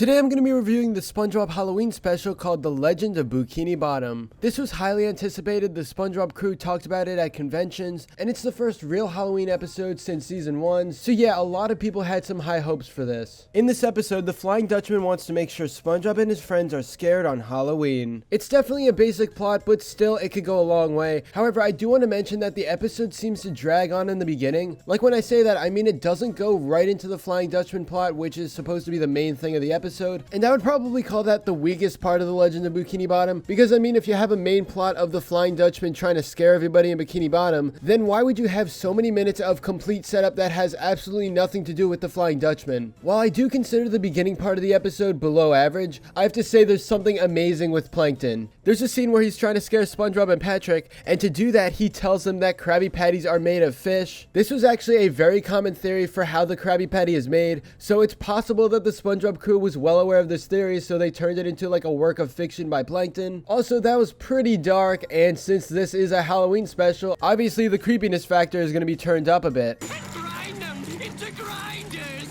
Today I'm going to be reviewing the Spongebob Halloween special called The Legend of Boo-kini Bottom. This was highly anticipated, the Spongebob crew talked about it at conventions, and it's the first real Halloween episode since season 1, so yeah, a lot of people had some high hopes for this. In this episode, the Flying Dutchman wants to make sure Spongebob and his friends are scared on Halloween. It's definitely a basic plot, but still it could go a long way. However, I do want to mention that the episode seems to drag on in the beginning. Like when I say that, I mean it doesn't go right into the Flying Dutchman plot, which is supposed to be the main thing of the episode. And I would probably call that the weakest part of the Legend of Boo-kini Bottom, because I mean if you have a main plot of the Flying Dutchman trying to scare everybody in Bikini Bottom, then why would you have so many minutes of complete setup that has absolutely nothing to do with the Flying Dutchman? While I do consider the beginning part of the episode below average, I have to say there's something amazing with Plankton. There's a scene where he's trying to scare SpongeBob and Patrick, and to do that he tells them that Krabby Patties are made of fish. This was actually a very common theory for how the Krabby Patty is made, so it's possible that the SpongeBob crew was well aware of this theory, so they turned it into like a work of fiction by Plankton. Also, that was pretty dark, and since this is a Halloween special, obviously the creepiness factor is going to be turned up a bit. Grind them into grinders.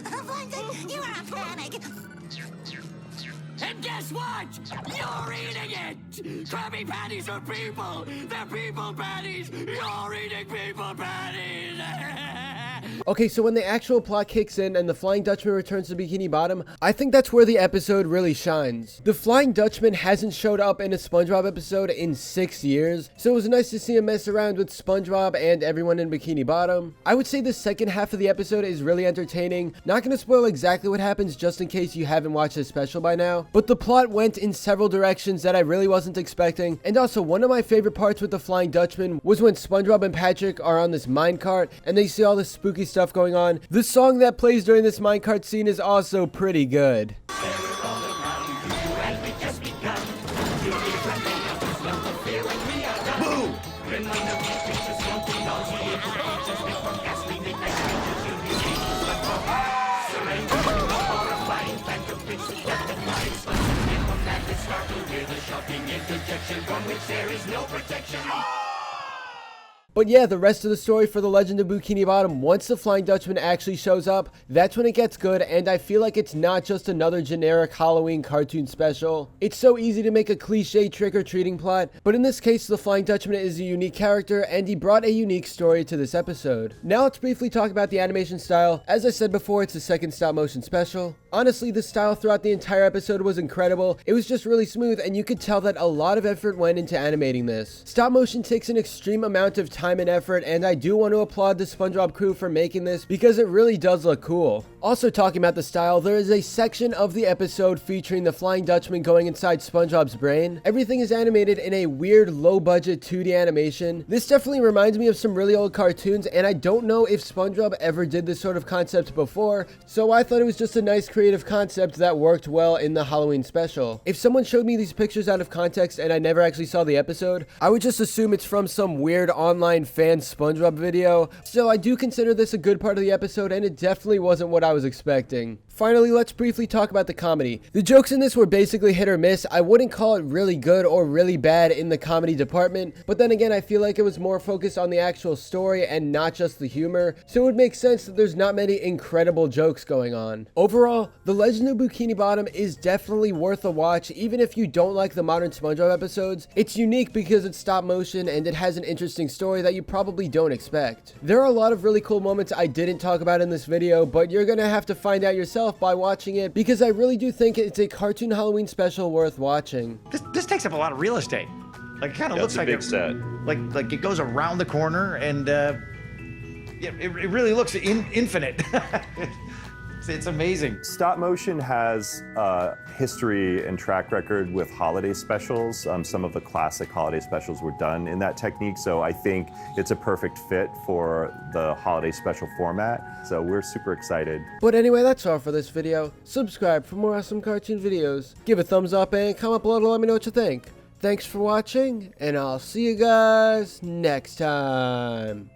Plankton, you are a panic. And guess what? You're eating it! Krabby Patties are people! They're people patties! You're eating people patties! Okay, so when the actual plot kicks in and the Flying Dutchman returns to Bikini Bottom, I think that's where the episode really shines. The Flying Dutchman hasn't showed up in a SpongeBob episode in 6 years, so it was nice to see him mess around with SpongeBob and everyone in Bikini Bottom. I would say the second half of the episode is really entertaining. Not gonna spoil exactly what happens just in case you haven't watched this special by now, but the plot went in several directions that I really wasn't expecting, and also one of my favorite parts with the Flying Dutchman was when SpongeBob and Patrick are on this minecart and they see all this spooky stuff going on. The song that plays during this minecart scene is also pretty good. But yeah, the rest of the story for The Legend of Boo-kini Bottom, once the Flying Dutchman actually shows up, that's when it gets good, and I feel like it's not just another generic Halloween cartoon special. It's so easy to make a cliche trick-or-treating plot, but in this case, the Flying Dutchman is a unique character, and he brought a unique story to this episode. Now let's briefly talk about the animation style. As I said before, it's a second stop-motion special. Honestly, the style throughout the entire episode was incredible. It was just really smooth, and you could tell that a lot of effort went into animating this. Stop motion takes an extreme amount of time and effort, and I do want to applaud the SpongeBob crew for making this because it really does look cool. Also talking about the style, there is a section of the episode featuring the Flying Dutchman going inside SpongeBob's brain. Everything is animated in a weird low-budget 2D animation. This definitely reminds me of some really old cartoons, and I don't know if SpongeBob ever did this sort of concept before, so I thought it was just a nice creative concept that worked well in the Halloween special. If someone showed me these pictures out of context and I never actually saw the episode, I would just assume it's from some weird online fan SpongeBob video. Still, I do consider this a good part of the episode, and it definitely wasn't what I was expecting. Finally, let's briefly talk about the comedy. The jokes in this were basically hit or miss. I wouldn't call it really good or really bad in the comedy department, but then again, I feel like it was more focused on the actual story and not just the humor, so it would make sense that there's not many incredible jokes going on. Overall, The Legend of Boo-kini Bottom is definitely worth a watch, even if you don't like the modern SpongeBob episodes. It's unique because it's stop motion and it has an interesting story that you probably don't expect. There are a lot of really cool moments I didn't talk about in this video, but you're gonna have to find out yourself by watching it, because I really do think it's a cartoon Halloween special worth watching. This takes up a lot of real estate. Like, it kind of looks like a big set. Like it goes around the corner, and yeah, it really looks infinite. It's amazing. Stop motion has history and track record with holiday specials. Some of the classic holiday specials were done in that technique, so I think it's a perfect fit for the holiday special format. So we're super excited. But anyway, that's all for this video. Subscribe for more awesome cartoon videos. Give a thumbs up and comment below to let me know what you think. Thanks for watching, and I'll see you guys next time.